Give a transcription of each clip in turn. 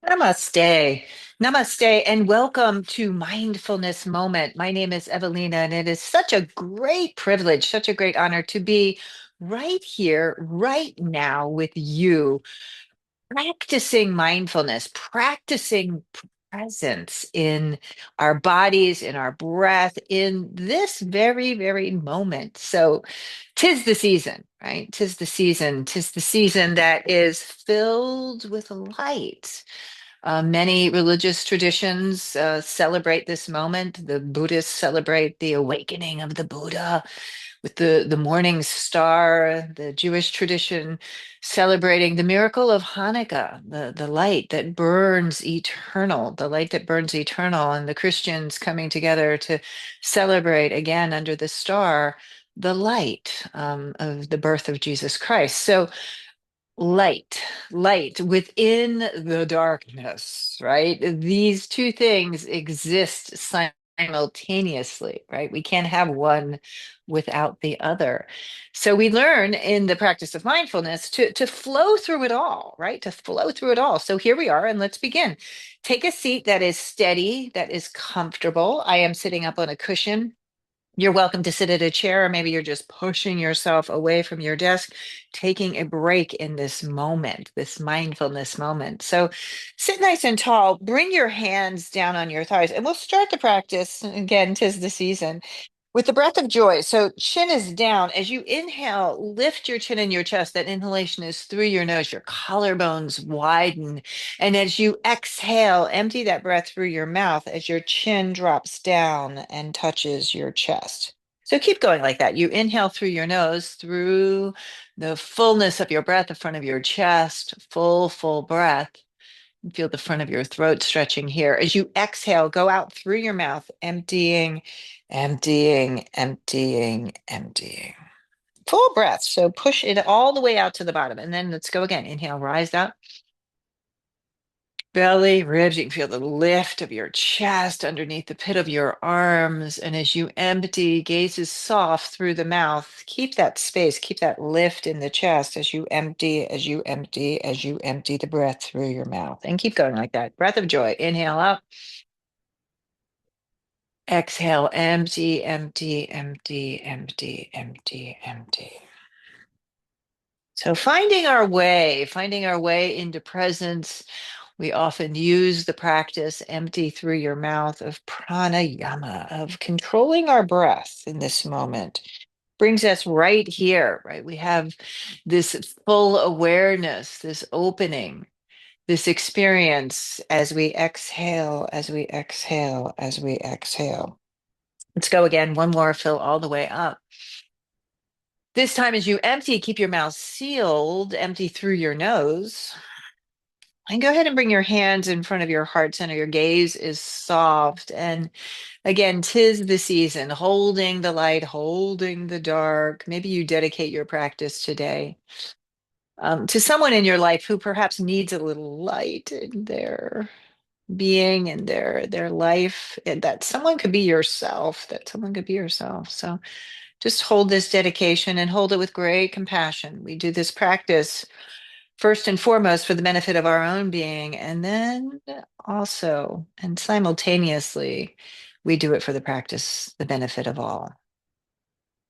Namaste. Namaste, and welcome to Mindfulness Moment. My name is Evalena, and it is such a great privilege, such a great honor to be right here, right now with you, practicing mindfulness, practicing presence in our bodies, in our breath, in this very, very moment. So, tis the season, right? Tis the season. Tis the season that is filled with light. Many religious traditions celebrate this moment. The Buddhists celebrate the awakening of the Buddha with the morning star. The Jewish tradition celebrating the miracle of Hanukkah, the light that burns eternal, the light that burns eternal. And the Christians coming together to celebrate again under the star the light of the birth of Jesus Christ. So light, light within the darkness, right? These two things exist simultaneously, right? We can't have one without the other. So we learn in the practice of mindfulness to flow through it all, right? To flow through it all. So here we are, and let's begin. Take a seat that is steady, that is comfortable. I am sitting up on a cushion. You're welcome to sit at a chair, or maybe you're just pushing yourself away from your desk, taking a break in this moment, this mindfulness moment. So sit nice and tall, bring your hands down on your thighs, and we'll start the practice. Again, 'tis the season with the breath of joy. So chin is down. As you inhale, lift your chin in your chest. That inhalation is through your nose. Your collarbones widen. And as you exhale, empty that breath through your mouth as your chin drops down and touches your chest. So keep going like that. You inhale through your nose, through the fullness of your breath, the front of your chest, full breath. Feel the front of your throat stretching here. As you exhale, go out through your mouth, emptying, emptying, emptying, emptying. Full breath. So push it all the way out to the bottom. And then let's go again. Inhale, rise up. Belly, ribs. You can feel the lift of your chest underneath the pit of your arms. And as you empty, gaze is soft through the mouth. Keep that space, keep that lift in the chest as you empty, as you empty, as you empty the breath through your mouth. And keep going like that. Breath of joy. Inhale up. Exhale, empty, empty, empty, empty, empty, empty. So finding our way into presence. We often use the practice empty through your mouth of pranayama, of controlling our breath in this moment. Brings us right here, right? We have this full awareness, this opening, this experience as we exhale, as we exhale, as we exhale. Let's go again. One more, fill all the way up. This time, as you empty, keep your mouth sealed, empty through your nose. And go ahead and bring your hands in front of your heart center. Your gaze is soft. And again, 'tis the season, holding the light, holding the dark. Maybe you dedicate your practice today to someone in your life who perhaps needs a little light in their being and their life. And that someone could be yourself, that someone could be yourself. So just hold this dedication and hold it with great compassion. We do this practice first and foremost for the benefit of our own being, and then also and simultaneously, we do it for the practice, the benefit of all.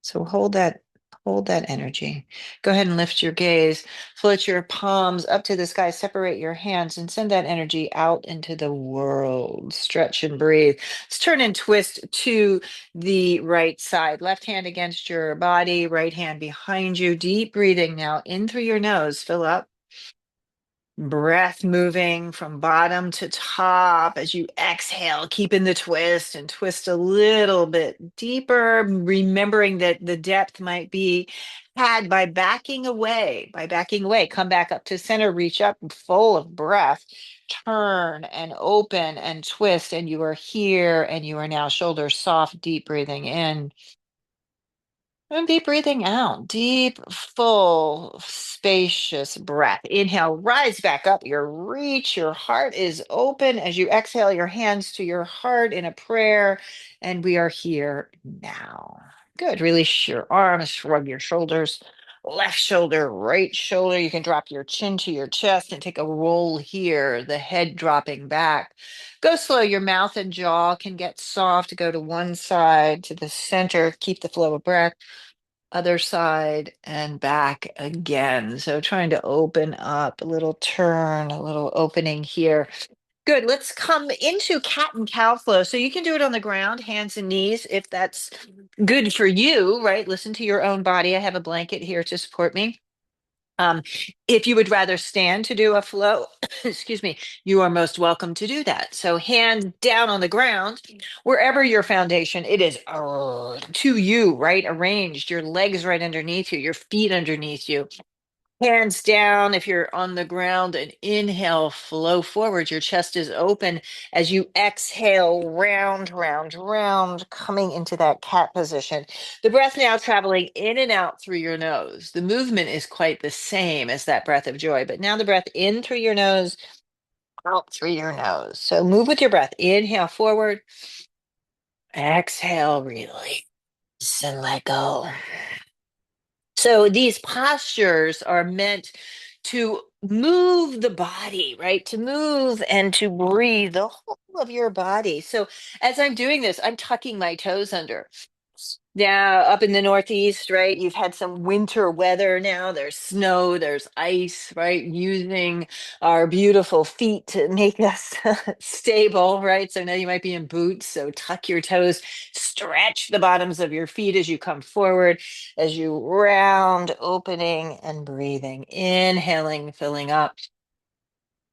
So hold that energy. Go ahead and lift your gaze, float your palms up to the sky, separate your hands, and send that energy out into the world. Stretch and breathe. Let's turn and twist to the right side. Left hand against your body, right hand behind you. Deep breathing now in through your nose. Fill up. Breath moving from bottom to top as you exhale, keeping the twist and twist a little bit deeper, remembering that the depth might be had by backing away, Come back up to center, reach up full of breath, turn and open and twist, and you are here and you are now shoulders soft, deep breathing in. And deep breathing out, deep, full, spacious breath. Inhale, rise back up your reach. Your heart is open as you exhale your hands to your heart in a prayer. And we are here now. Good. Release your arms, shrug your shoulders. left shoulder, right shoulder. You can drop your chin to your chest and take a roll here, the head dropping back. Go slow. Your mouth and jaw can get soft. Go to one side, to the center. Keep the flow of breath. Other side and back again. So trying to open up, a little turn, a little opening here. Good. Let's come into cat and cow flow. So you can do it on the ground, hands and knees, if that's good for you, right? Listen to your own body. I have a blanket here to support me. Um, if you would rather stand to do a flow, excuse me, you are most welcome to do that. So hands down on the ground, wherever your foundation, it is to you, right? Arranged, your legs right underneath you, your feet underneath you. Hands down if you're on the ground, and inhale, flow forward. Your chest is open as you exhale, round, round, round, coming into that cat position. The breath now traveling in and out through your nose. The movement is quite the same as that breath of joy, but now the breath in through your nose, out through your nose. So move with your breath. Inhale forward, exhale, release and let go. So these postures are meant to move the body, right? To move and to breathe the whole of your body. So as I'm doing this, I'm tucking my toes under. Now, up in the Northeast, right, you've had some winter weather now. There's snow, there's ice, right? Using our beautiful feet to make us stable, right? So now you might be in boots. So tuck your toes, stretch the bottoms of your feet as you come forward, as you round, opening and breathing, inhaling, filling up,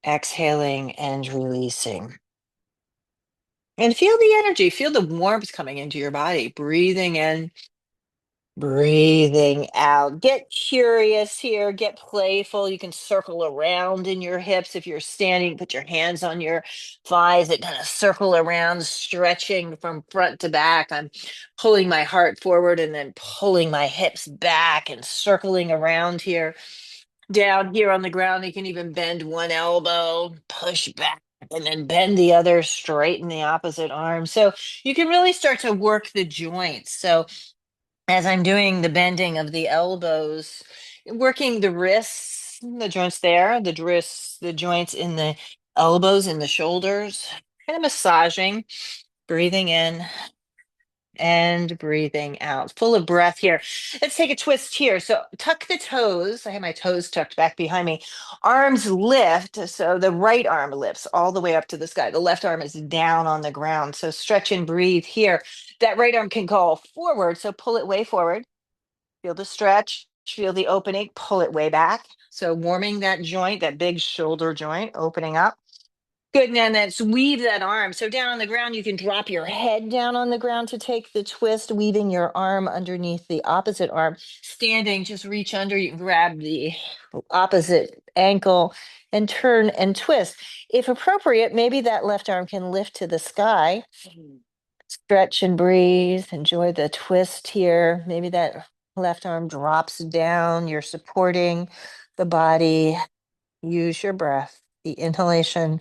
exhaling and releasing. And feel the energy, feel the warmth coming into your body, breathing in, breathing out. Get curious here, get playful. You can circle around in your hips. If you're standing, put your hands on your thighs that kind of circle around, stretching from front to back. I'm pulling my heart forward and then pulling my hips back and circling around here. Down here on the ground, you can even bend one elbow, push back. And then bend the other, straighten the opposite arm. So you can really start to work the joints. So as I'm doing the bending of the elbows, working the wrists, the joints there, the wrists, the joints in the elbows and the shoulders, kind of massaging, breathing in and breathing out. Full of breath here. Let's take a twist here. So tuck the toes. I have my toes tucked back behind me. Arms lift. So the right arm lifts all the way up to the sky. The left arm is down on the ground. So stretch and breathe here. That right arm can go forward. So pull it way forward. Feel the stretch, feel the opening, pull it way back. So warming that joint, that big shoulder joint, opening up. Good. And then let's weave that arm. So down on the ground, you can drop your head down on the ground to take the twist, weaving your arm underneath the opposite arm. Standing, just reach under, you can grab the opposite ankle and turn and twist. If appropriate, maybe that left arm can lift to the sky. Stretch and breathe. Enjoy the twist here. Maybe that left arm drops down. You're supporting the body. Use your breath, the inhalation,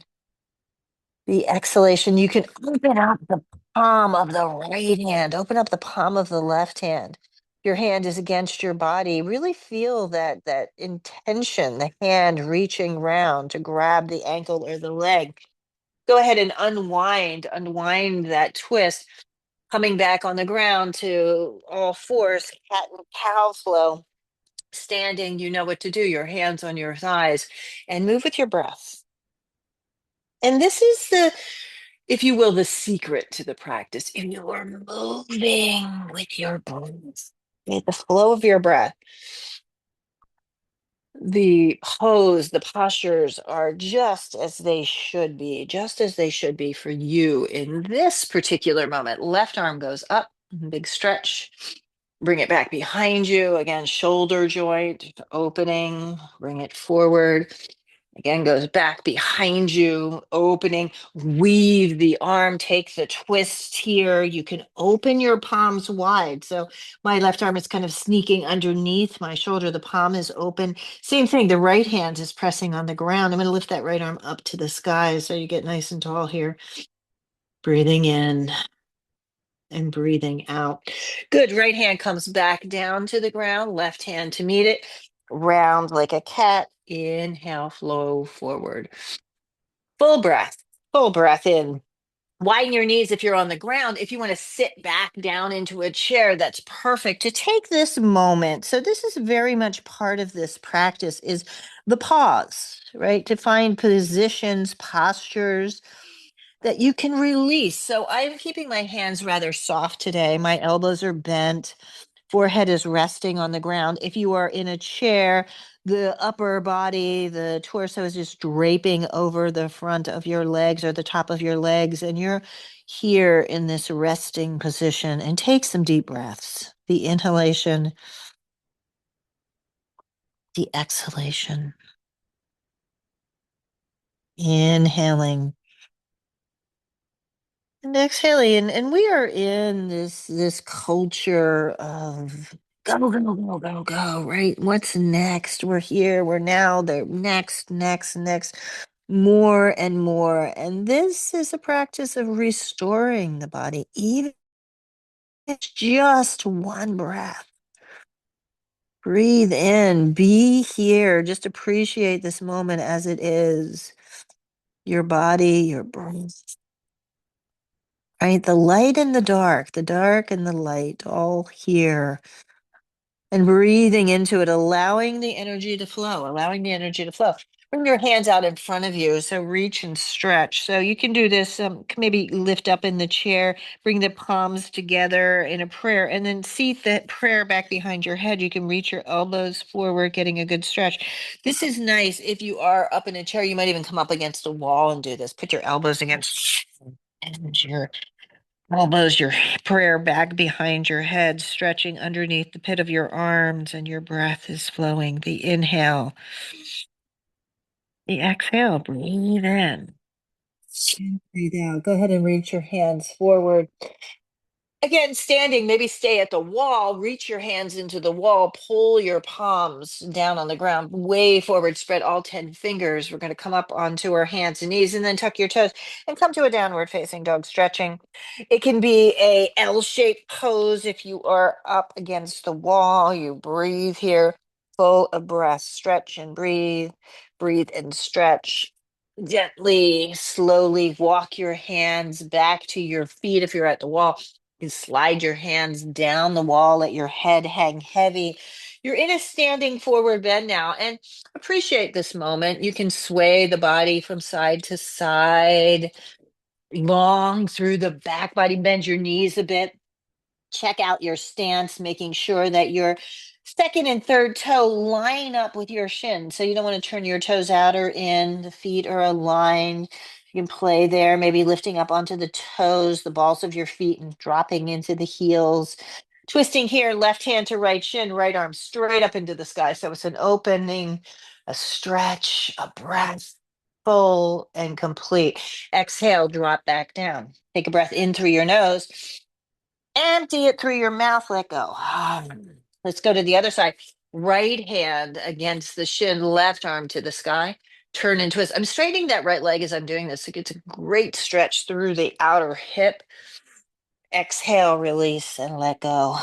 the exhalation. You can open up the palm of the right hand, open up the palm of the left hand. Your hand is against your body. Really feel that intention, the hand reaching round to grab the ankle or the leg. Go ahead and unwind that twist, coming back on the ground to all fours, cat and cow flow. Standing, you know what to do, your hands on your thighs, and move with your breath. And this is the, if you will, the secret to the practice. If you are moving with your breath, okay, the flow of your breath, the pose, the postures are just as they should be, just as they should be for you in this particular moment. Left arm goes up, big stretch. Bring it back behind you. Again, shoulder joint opening, bring it forward. Again, goes back behind you, opening, weave the arm, take the twist here. You can open your palms wide. So my left arm is kind of sneaking underneath my shoulder. The palm is open. Same thing, the right hand is pressing on the ground. I'm going to lift that right arm up to the sky so you get nice and tall here. Breathing in and breathing out. Good. Right hand comes back down to the ground, left hand to meet it. Round like a cat. Inhale, flow forward. Full breath in. Widen your knees if you're on the ground. If you want to sit back down into a chair, that's perfect to take this moment. So this is very much part of this practice is the pause, right? To find positions, postures that you can release. So I'm keeping my hands rather soft today. My elbows are bent. Forehead is resting on the ground. If you are in a chair, the upper body, the torso is just draping over the front of your legs or the top of your legs, and you're here in this resting position. And take some deep breaths. The inhalation, the exhalation. Inhaling and exhaling, and we are in this culture of go, go, go, go, go, right? What's next? We're here, we're now, the next, next, next, more and more. And this is a practice of restoring the body, even if it's just one breath. Breathe in, be here, just appreciate this moment as it is. Your body, your breath. Right? The light and the dark and the light, all here. And breathing into it, allowing the energy to flow, allowing the energy to flow. Bring your hands out in front of you. So reach and stretch. So you can do this, maybe lift up in the chair, bring the palms together in a prayer, and then seat that prayer back behind your head. You can reach your elbows forward, getting a good stretch. This is nice. If you are up in a chair, you might even come up against a wall and do this. Put your elbows against and your elbows, your prayer back behind your head, stretching underneath the pit of your arms, and your breath is flowing. The inhale, the exhale, breathe in. And breathe out. Go ahead and reach your hands forward. Again, standing, maybe stay at the wall, reach your hands into the wall, pull your palms down on the ground, way forward, spread all 10 fingers. We're going to come up onto our hands and knees and then tuck your toes and come to a downward facing dog stretching. It can be a L-shaped pose if you are up against the wall. You breathe here, full of breath, stretch and breathe, breathe and stretch. Gently, slowly walk your hands back to your feet if you're at the wall. You slide your hands down the wall, let your head hang heavy. You're in a standing forward bend now and appreciate this moment. You can sway the body from side to side, long through the back body, bend your knees a bit. Check out your stance, making sure that your second and third toe line up with your shin. So you don't want to turn your toes out or in. The feet are aligned. You can play there, maybe lifting up onto the toes, the balls of your feet, and dropping into the heels. Twisting here, left hand to right shin, right arm straight up into the sky. So it's an opening, a stretch, a breath, full and complete. Exhale, drop back down. Take a breath in through your nose. Empty it through your mouth, let go. Let's go to the other side. Right hand against the shin, left arm to the sky. Turn and twist. I'm straightening that right leg as I'm doing this. It gets a great stretch through the outer hip. Exhale, release, and let go.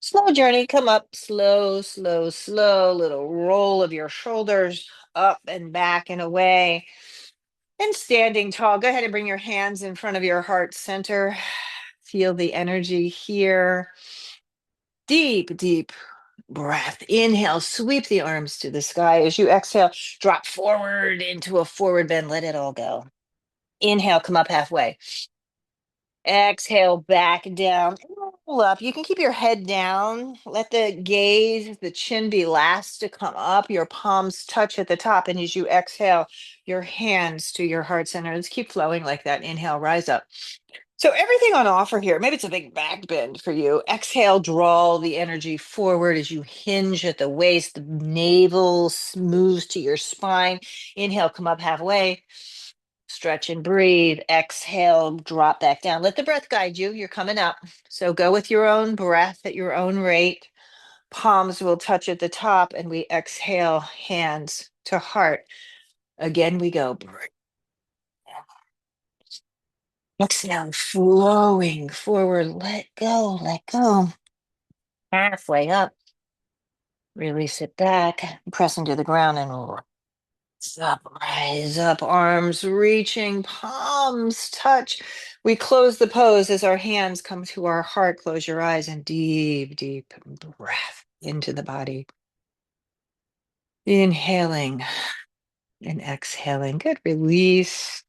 Slow journey, come up slow, slow, slow. Little roll of your shoulders up and back and away. And standing tall, go ahead and bring your hands in front of your heart center. Feel the energy here. Deep, deep breath. Inhale, sweep the arms to the sky. As you exhale, drop forward into a forward bend. Let it all go. Inhale, come up halfway. Exhale, back down. Roll up. You can keep your head down. Let the gaze, the chin be last to come up. Your palms touch at the top. And as you exhale, your hands to your heart center. Let's keep flowing like that. Inhale, rise up. So everything on offer here, maybe it's a big back bend for you. Exhale, draw the energy forward as you hinge at the waist. The navel moves to your spine. Inhale, come up halfway. Stretch and breathe. Exhale, drop back down. Let the breath guide you. You're coming up. So go with your own breath at your own rate. Palms will touch at the top, and we exhale, hands to heart. Again, we go. Exhale, flowing forward. Let go, let go. Halfway up. Release it back. Press into the ground and rise up, arms reaching, palms touch. We close the pose as our hands come to our heart. Close your eyes and deep, deep breath into the body. Inhaling and exhaling. Good. Release.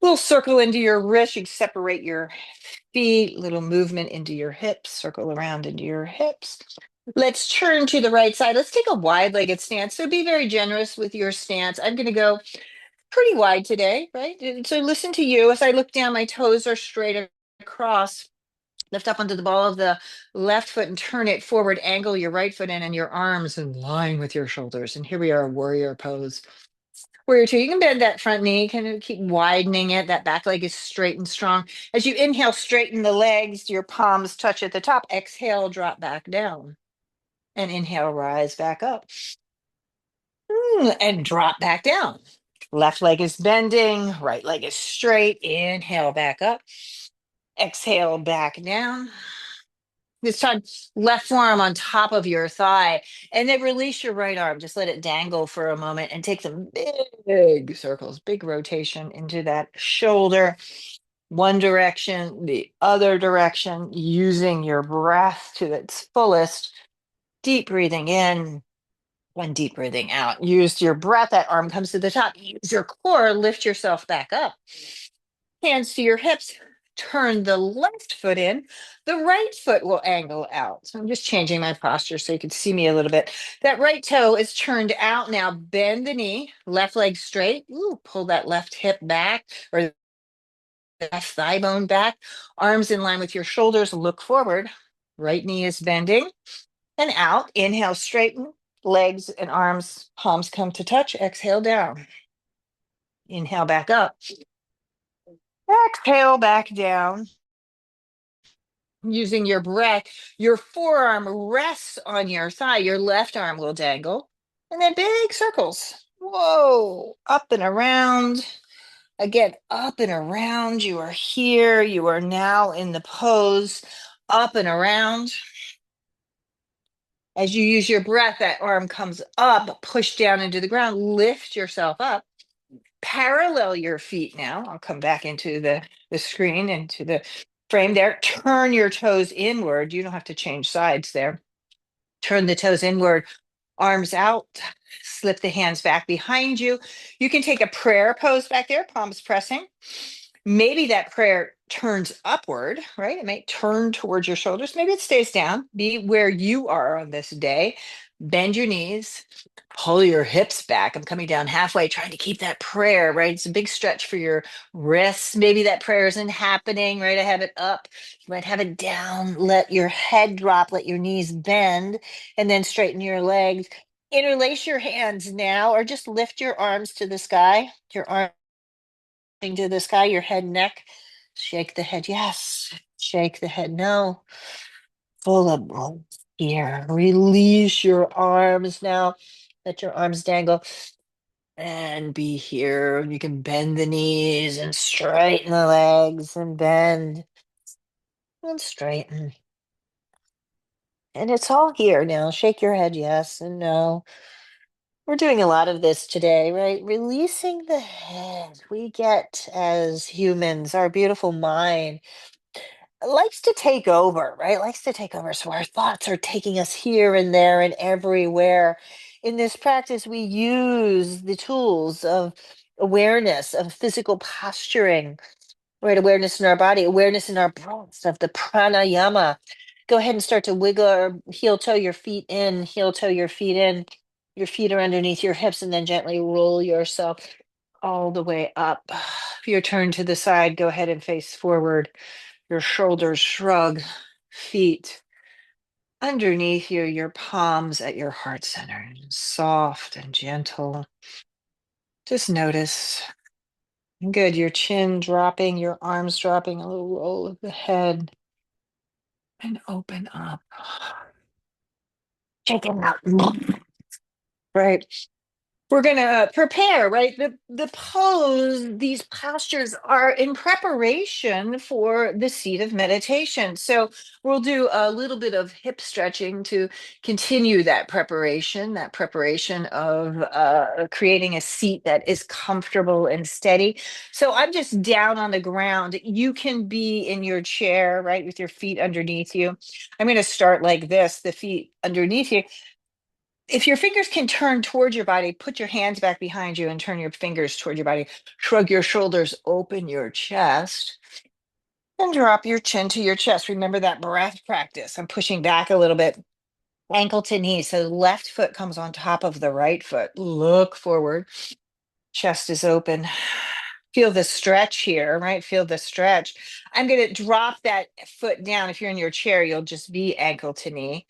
Little circle into your wrist. You can separate your feet, little movement into your hips, circle around into your hips. Let's turn to the right side. Let's take a wide-legged stance. So be very generous with your stance. I'm going to go pretty wide today, right? So listen to you. As I look down, my toes are straight across. Lift up onto the ball of the left foot and turn it forward. Angle your right foot in and your arms in line with your shoulders. And here we are, warrior pose. Warrior two, you can bend that front knee, kind of keep widening it. That back leg is straight and strong. As you inhale, straighten the legs, your palms touch at the top. Exhale, drop back down. And inhale, rise back up. And drop back down. Left leg is bending, right leg is straight. Inhale back up. Exhale back down. This time, left forearm on top of your thigh. And then release your right arm. Just let it dangle for a moment and take some big circles, big rotation into that shoulder. One direction, the other direction, using your breath to its fullest. Deep breathing in. One deep breathing out. Use your breath. That arm comes to the top. Use your core. Lift yourself back up. Hands to your hips. Turn the left foot in. The right foot will angle out. So I'm just changing my posture so you can see me a little bit. That right toe is turned out now. Bend the knee. Left leg straight. Ooh, pull that left hip back or the left thigh bone back. Arms in line with your shoulders. Look forward. Right knee is bending. And out. Inhale, straighten. Legs and arms, palms come to touch. Exhale down. Inhale back up. Exhale back down. Using your breath, your forearm rests on your thigh. Your left arm will dangle. And then big circles. Whoa. Up and around. Again, up and around. You are here. You are now in the pose. Up and around. As you use your breath, that arm comes up, push down into the ground, lift yourself up, parallel your feet now. I'll come back into the screen, into the frame there. Turn your toes inward. You don't have to change sides there. Turn the toes inward, arms out, slip the hands back behind you. You can take a prayer pose back there, palms pressing. Maybe that prayer turns upward, right? It might turn towards your shoulders. Maybe it stays down. Be where you are on this day. Bend your knees, pull your hips back. I'm coming down halfway, trying to keep that prayer, right? It's a big stretch for your wrists. Maybe that prayer isn't happening, right? I have it up. You might have it down. Let your head drop, let your knees bend, and then straighten your legs. Interlace your hands now, or just lift your arms to the sky. Your arms to the sky, your head, neck. Shake the head, yes. Shake the head, no. Full of breath here. Release your arms now. Let your arms dangle and be here. You can bend the knees and straighten the legs and bend and straighten. And it's all here now. Shake your head, yes and no. We're doing a lot of this today, right? Releasing the head. We get, as humans, our beautiful mind likes to take over, right? Likes to take over. So our thoughts are taking us here and there and everywhere. In this practice, we use the tools of awareness, of physical posturing, right? Awareness in our body, awareness in our breath, of the pranayama. Go ahead and start to wiggle or heel toe your feet in, heel toe your feet in. Your feet are underneath your hips, and then gently roll yourself all the way up. If you're turned to the side, go ahead and face forward. Your shoulders shrug, feet underneath you, your palms at your heart center, soft and gentle. Just notice. Good. Your chin dropping, your arms dropping, a little roll of the head, and open up. Check it out. Right. We're going to prepare, right? The pose, these postures are in preparation for the seat of meditation. So we'll do a little bit of hip stretching to continue that preparation of creating a seat that is comfortable and steady. So I'm just down on the ground. You can be in your chair, right, with your feet underneath you. I'm going to start like this, the feet underneath you. If your fingers can turn towards your body, put your hands back behind you and turn your fingers toward your body. Shrug your shoulders, open your chest, and drop your chin to your chest. Remember that breath practice. I'm pushing back a little bit, ankle to knee. So the left foot comes on top of the right foot. Look forward, chest is open. Feel the stretch here, right? Feel the stretch. I'm going to drop that foot down. If you're in your chair, you'll just be ankle to knee.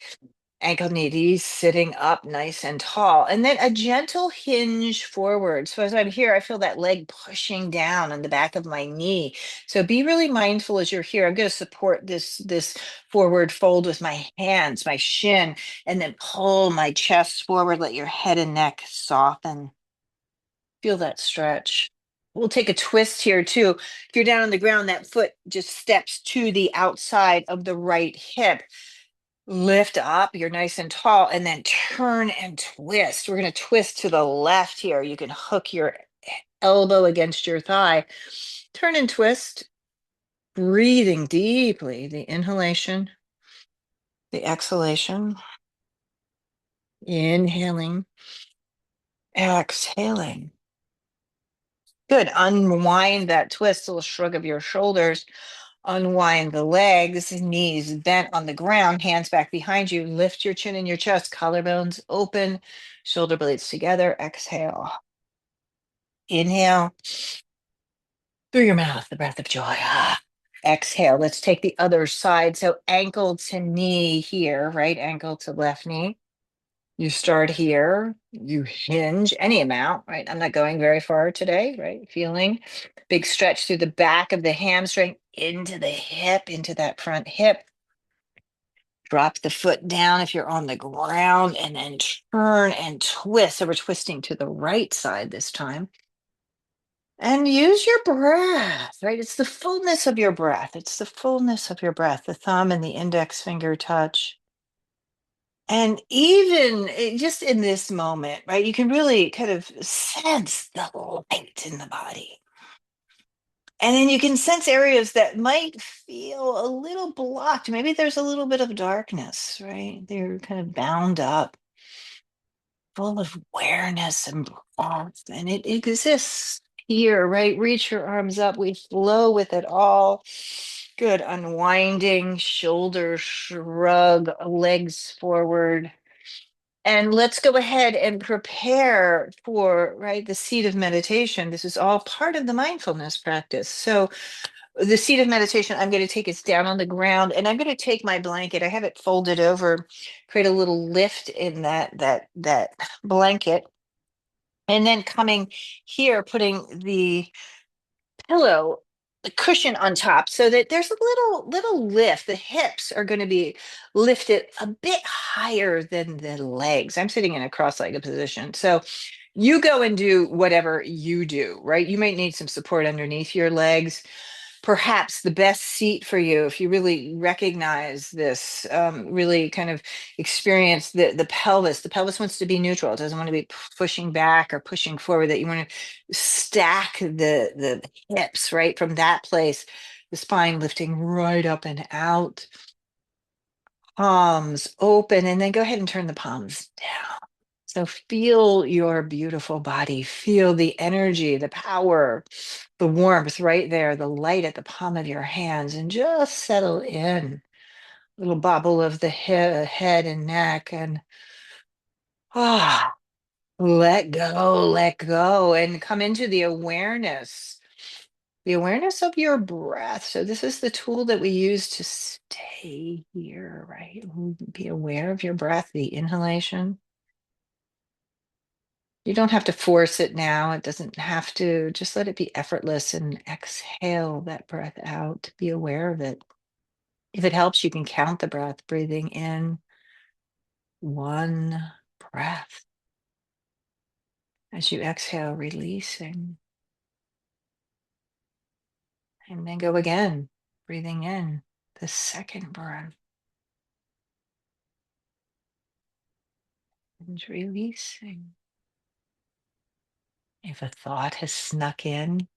Ankle knees sitting up nice and tall, and then a gentle hinge forward. So as I'm here, I feel that leg pushing down on the back of my knee. So be really mindful as you're here. I'm going to support this forward fold with my hands, my shin, and then pull my chest forward. Let your head and neck soften. Feel that stretch. We'll take a twist here too. If you're down on the ground, that foot just steps to the outside of the right hip. Lift up, you're nice and tall, and then turn and twist. We're going to twist to the left here. You can hook your elbow against your thigh. Turn and twist, breathing deeply. The inhalation, the exhalation, inhaling, exhaling. Good. Unwind that twist, a little shrug of your shoulders. Unwind the legs, knees bent on the ground, hands back behind you. Lift your chin and your chest, collarbones open, shoulder blades together. Exhale. Inhale through your mouth, the breath of joy. Exhale. Let's take the other side. So ankle to knee here, right ankle to left knee. You start here, you hinge any amount, right? I'm not going very far today, right? Feeling big stretch through the back of the hamstring into the hip, into that front hip. Drop the foot down if you're on the ground and then turn and twist. So we're twisting to the right side this time. And use your breath, right? It's the fullness of your breath. It's the fullness of your breath. The thumb and the index finger touch. And even just in this moment, right, you can really kind of sense the light in the body. And then you can sense areas that might feel a little blocked. Maybe there's a little bit of darkness, right? They're kind of bound up, full of awareness and breath. And it exists here, right? Reach your arms up. We flow with it all. Good. Unwinding, shoulder shrug, legs forward. And let's go ahead and prepare for, right, the seat of meditation. This is all part of the mindfulness practice. So the seat of meditation, I'm going to take it down on the ground, and I'm going to take my blanket. I have it folded over, create a little lift in that blanket. And then coming here, putting the pillow, the cushion on top so that there's a little lift. The hips are going to be lifted a bit higher than the legs. I'm sitting in a cross-legged position. So you go and do whatever you do, right? You might need some support underneath your legs. Perhaps the best seat for you, if you really recognize this, really kind of experience the pelvis. The pelvis wants to be neutral. It doesn't want to be pushing back or pushing forward. That you want to stack the hips right from that place. The spine lifting right up and out. Palms open, and then go ahead and turn the palms down. So feel your beautiful body. Feel the energy, the power, the warmth right there, the light at the palm of your hands, and just settle in. Little bobble of the head and neck, and ah, let go, and come into the awareness of your breath. So this is the tool that we use to stay here, right? Be aware of your breath, the inhalation. You don't have to force it now. It doesn't have to. Just let it be effortless and exhale that breath out. Be aware of it. If it helps, you can count the breath, breathing in one breath As you exhale, releasing. And then go again, breathing in the second breath and releasing. If a thought has snuck in,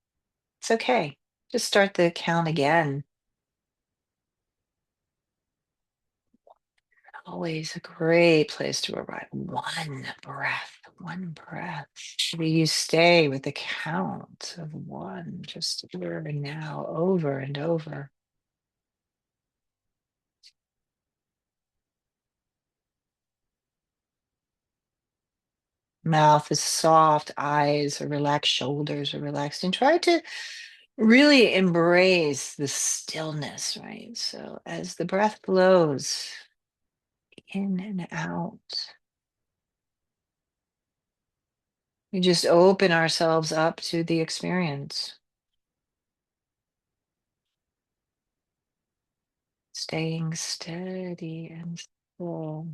it's okay. Just start the count again. Always a great place to arrive. One breath, one breath. Maybe you stay with the count of one, just here and now, over and over. Mouth is soft, eyes are relaxed, shoulders are relaxed, and try to really embrace the stillness, right? So as the breath flows in and out, we just open ourselves up to the experience, staying steady and full.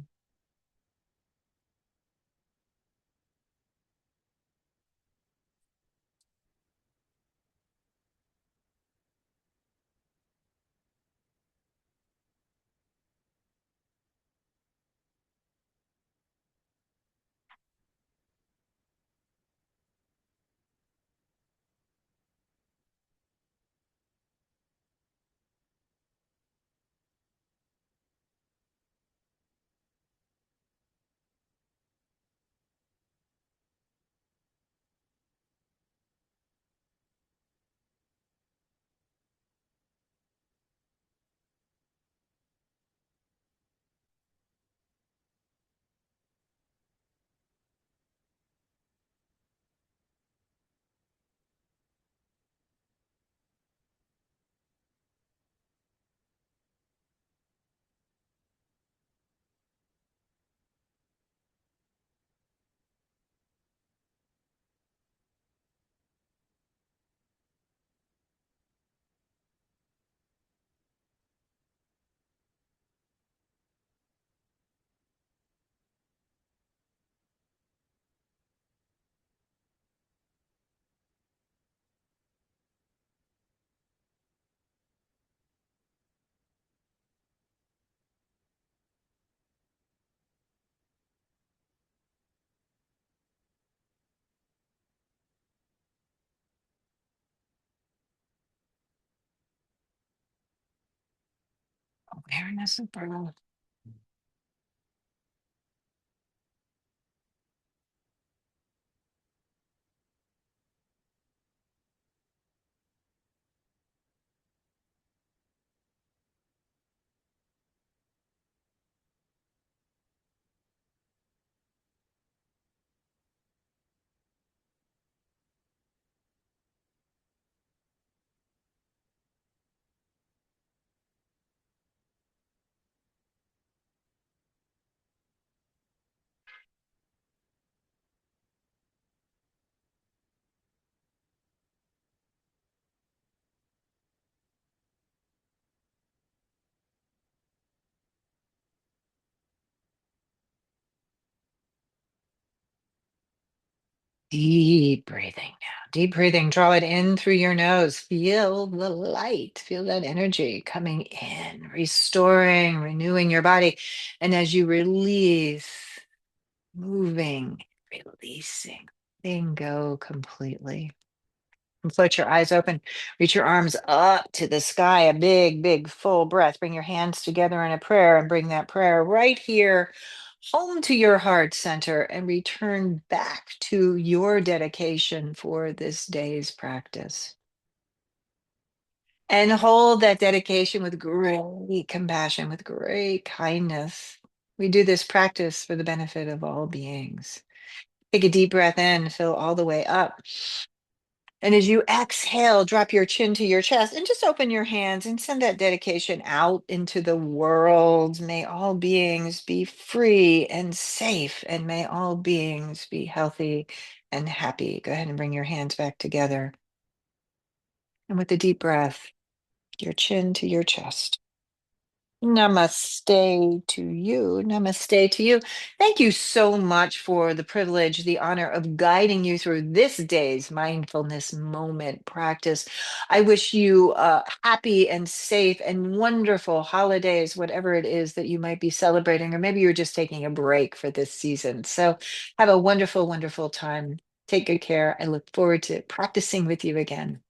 Awareness of breath. Deep breathing now. Deep breathing. Draw it in through your nose. Feel the light. Feel that energy coming in, restoring, renewing your body. And as you release, moving, releasing, letting go completely. And float your eyes open. Reach your arms up to the sky. A big, big, full breath. Bring your hands together in a prayer and bring that prayer right here home to your heart center and return back to your dedication for this day's practice. And hold that dedication with great compassion, with great kindness. We do this practice for the benefit of all beings. Take a deep breath in, fill all the way up. And as you exhale, drop your chin to your chest and just open your hands and send that dedication out into the world. May all beings be free and safe, and may all beings be healthy and happy. Go ahead and bring your hands back together. And with a deep breath, your chin to your chest. Namaste to you. Namaste to you. Thank you so much for the privilege, the honor of guiding you through this day's mindfulness moment practice. I wish you happy and safe and wonderful holidays, whatever it is that you might be celebrating, or maybe you're just taking a break for this season. So have a wonderful, wonderful time. Take good care. I look forward to practicing with you again.